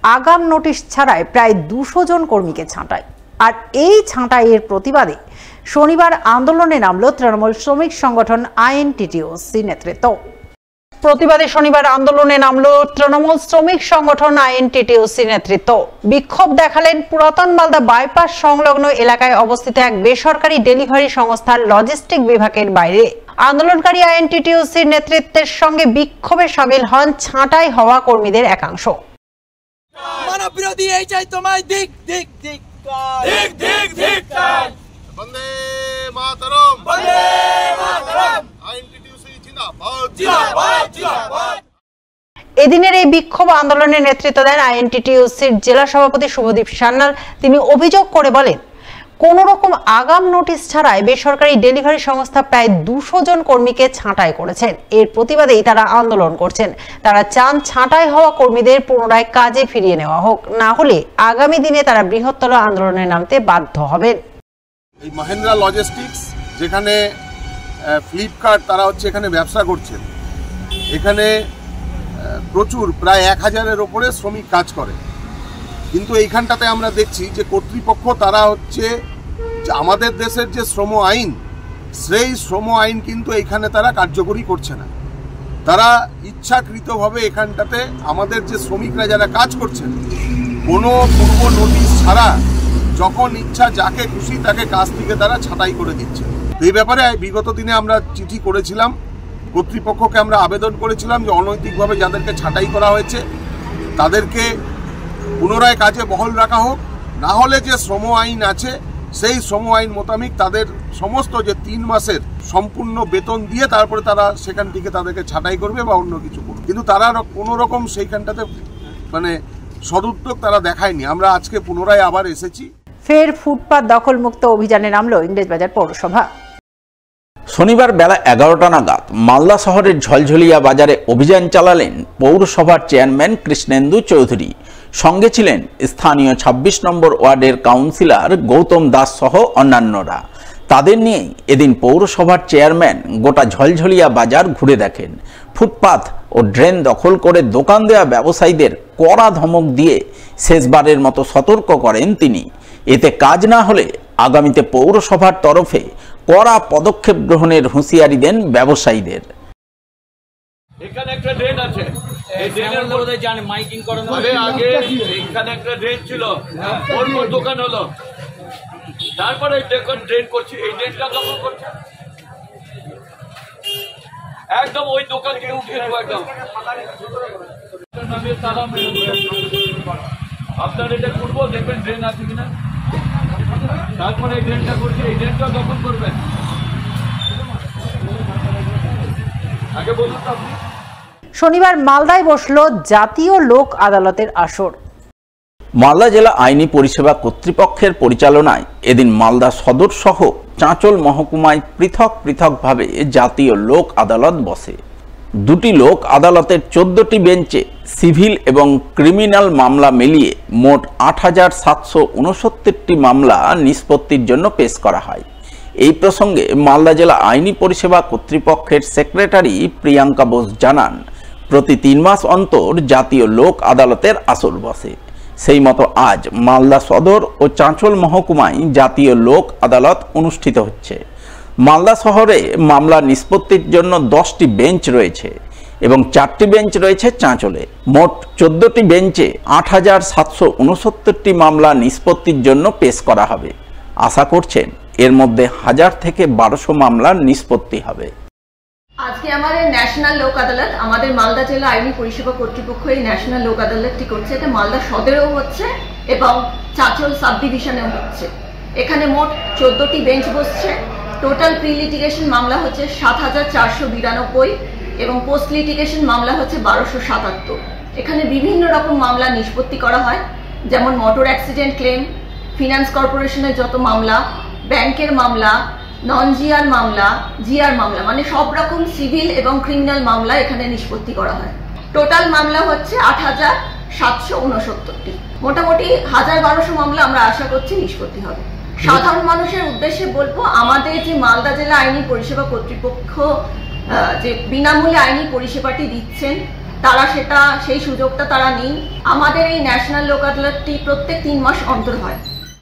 আগাম নোটিশ ছাড়াই প্রায় 200 জন কর্মীকে ছাঁটাই। আর এই ছাঁটাইয়ের প্রতিবাদে শনিবার আন্দোলনে নামল তৃণমূল শ্রমিক সংগঠন আইএনটিটিউসি নেতৃত্ব। প্রতিবাদে শনিবার আন্দোলনে নামল তৃণমূল শ্রমিক সংগঠন আইএনটিটিউসি নেতৃত্ব। বিক্ষোভ দেখালেন পুরাতন মালদা বাইপাস সংলগ্ন এলাকায় অবস্থিত এক বেসরকারি ডেলিভারি সংস্থার লজিস্টিক বিভাগের বাইরে। আন্দোলনকারী আইএনটিটিউসির নেতৃত্বের সঙ্গে বিক্ষোভে সামিল হন ছাঁটাই হওয়া কর্মীদের একাংশ। মানববিরোধী এই চাই তোমায় দিক দিক দিক দিক দিক দিক বন্দে মাতরম বন্দে মাতরম আইএনটিটিউসি জিন্দাবাদ জিন্দাবাদ জিন্দাবাদ। এদিনের এই বিক্ষোভ আন্দোলনে নেতৃত্ব দেন আইএনটিটিউসির জেলা সভাপতি শুভদীপ সান্যাল। তিনি অভিযোগ করে বলেন, কোন রকম আগাম নোটিশ ছাড়াই বেসরকারি ডেলিভারি সংস্থা প্রায় 200 জন কর্মীকে ছাঁটাই করেছেন। এর প্রতিবাদেই তারা আন্দোলন করছেন। তারা চান ছাঁটাই হওয়া কর্মীদের পুনরায় কাজে ফিরিয়ে নেওয়া হোক, না হলে আগামী দিনে তারা বৃহত্তর আন্দোলনে নামতে বাধ্য হবেন। এই মহেন্দ্রা লজিস্টিক্স, যেখানে ফ্লিপকার্ট তারা এখানে ব্যবসা করছেন, এখানে প্রচুর প্রায় 1000-এর ওপরে শ্রমিক কাজ করে। কিন্তু এইখানটাতে আমরা দেখছি যে কর্তৃপক্ষ তারা আমাদের দেশের যে শ্রম আইন, সেই শ্রম আইন কিন্তু এইখানে তারা কার্যকরী করছে না। তারা ইচ্ছাকৃতভাবে এখানটাতে আমাদের যে শ্রমিকরা যারা কাজ করছেন, কোনো পূর্ব নোটিশ ছাড়া যখন ইচ্ছা যাকে খুশি তাকে কাজ থেকে তারা ছাঁটাই করে দিচ্ছে। এই ব্যাপারে বিগত দিনে আমরা চিঠি করেছিলাম, কর্তৃপক্ষকে আমরা আবেদন করেছিলাম যে অনৈতিকভাবে যাদেরকে ছাঁটাই করা হয়েছে তাদেরকে পুনরায় কাজে বহাল রাখা হোক, না হলে যে শ্রম আইন আছে সেই শ্রম আইন মোতাবেক তাদের সমস্ত যে 3 মাসের সম্পূর্ণ বেতন দিয়ে তারপরে তারা সেখান থেকে তাদেরকে ছাঁটাই করবে বা অন্য কিছু করবে। কিন্তু তারা কোনো রকম সেইখানটাতে সদুদ্যোগ তারা দেখায়নি। আমরা আজকে পুনরায় আবার এসেছি। ফের ফুটপাত দখলমুক্ত অভিযানে নামল ইংরেজবাজার পৌরসভা। শনিবার বেলা 11টা নাগাদ মালদা শহরের ঝলঝলিয়া বাজারে অভিযান চালালেন পৌরসভার চেয়ারম্যান কৃষ্ণেন্দু চৌধুরী। সঙ্গে ছিলেন স্থানীয় 26 নম্বর ওয়ার্ডের কাউন্সিলর গৌতম দাস সহ অন্যান্যরা। তাদের নিয়েই এদিন পৌরসভার চেয়ারম্যান গোটা ঝলঝলিয়া বাজার ঘুরে দেখেন। ফুটপাত ও ড্রেন দখল করে দোকান দেওয়া ব্যবসায়ীদের কড়া ধমক দিয়ে শেষবারের মতো সতর্ক করেন তিনি। এতে কাজ না হলে আগামীতে পৌরসভার তরফে কড়া পদক্ষেপ গ্রহণের হুঁশিয়ারি দেন ব্যবসায়ীদের। এখানে একটা ড্রেন আছে, এই ড্রেনের মধ্যে জানে মাইকিং করানো হবে। আগে এখানে একটা ড্রেন ছিল, ওর দোকান হলো, তারপরে দেখুন ড্রেন করছে, এই ড্রেনটা দখল করছে একদম। ওই দোকান থেকে উঠিয়ে দেবো একদম। আপনার এটা করবো, দেখবেন ড্রেন আছে কিনা, তারপরে এই ড্রেনটা করছে, এই ড্রেনটা দখল করবেন। আগে বলুন তো আপনি। শনিবার মালদায় বসল জাতীয় লোক আদালতের আসর। মালদা জেলা আইনি পরিষেবা কর্তৃপক্ষের পরিচালনায় এদিন মালদা সদর সহ চাঁচল মহকুমায় পৃথক পৃথকভাবে জাতীয় লোক আদালত বসে। দুটি লোক আদালতের 14টি বেঞ্চে সিভিল এবং ক্রিমিনাল মামলা মিলিয়ে মোট 8769টি মামলা নিষ্পত্তির জন্য পেশ করা হয়। এই প্রসঙ্গে মালদা জেলা আইনি পরিষেবা কর্তৃপক্ষের সেক্রেটারি প্রিয়াঙ্কা বোস জানান, প্রতি 3 মাস অন্তর জাতীয় লোক আদালতের আসর বসে। সেই মতো আজ মালদা সদর ও চাঁচল মহকুমায় জাতীয় লোক আদালত অনুষ্ঠিত হচ্ছে। মালদা শহরে মামলা নিষ্পত্তির জন্য 10টি বেঞ্চ রয়েছে এবং 4টি বেঞ্চ রয়েছে চাঁচলে। মোট 14টি বেঞ্চে 8769টি মামলা নিষ্পত্তির জন্য পেশ করা হবে। আশা করছেন এর মধ্যে 1000 থেকে 1200 মামলার নিষ্পত্তি হবে। আজকে আমাদের ন্যাশনাল লোক আদালত, আমাদের মালদা জেলা আইনি পরিষেবা কর্তৃপক্ষ এই ন্যাশনাল লোক আদালতটি করছে। এটা মালদা সদরেও হচ্ছে এবং চাঁচল সাব ডিভিশনেও হচ্ছে। এখানে মোট 14টি বেঞ্চ বসছে। টোটাল প্রি লিটিগেশন মামলা হচ্ছে 7492 এবং পোস্ট লিটিগেশন মামলা হচ্ছে 1277। এখানে বিভিন্ন রকম মামলা নিষ্পত্তি করা হয়, যেমন মোটর অ্যাক্সিডেন্ট ক্লেম, ফিনান্স কর্পোরেশনের যত মামলা, ব্যাংকের মামলা, নন জিআর মামলা, জিআর মামলা, মানে সব রকম সিভিল এবং ক্রিমিনাল মামলা এখানে নিষ্পত্তি করা হয়। টোটাল মামলা হচ্ছে 8769টি। মোটামুটি 1000-1200 মামলা আমরা আশা করছি নিষ্পত্তি হবে। সাধারণ মানুষের উদ্দেশ্যে বলবো, আমাদের যে মালদা জেলা আইনি পরিষেবা কর্তৃপক্ষ যে বিনামূল্যে আইনি পরিষেবাটি দিচ্ছেন, তারা সেই সুযোগটা তারা নিন। আমাদের এই ন্যাশনাল লোক আদালতটি প্রত্যেক 3 মাস অন্তর হয়।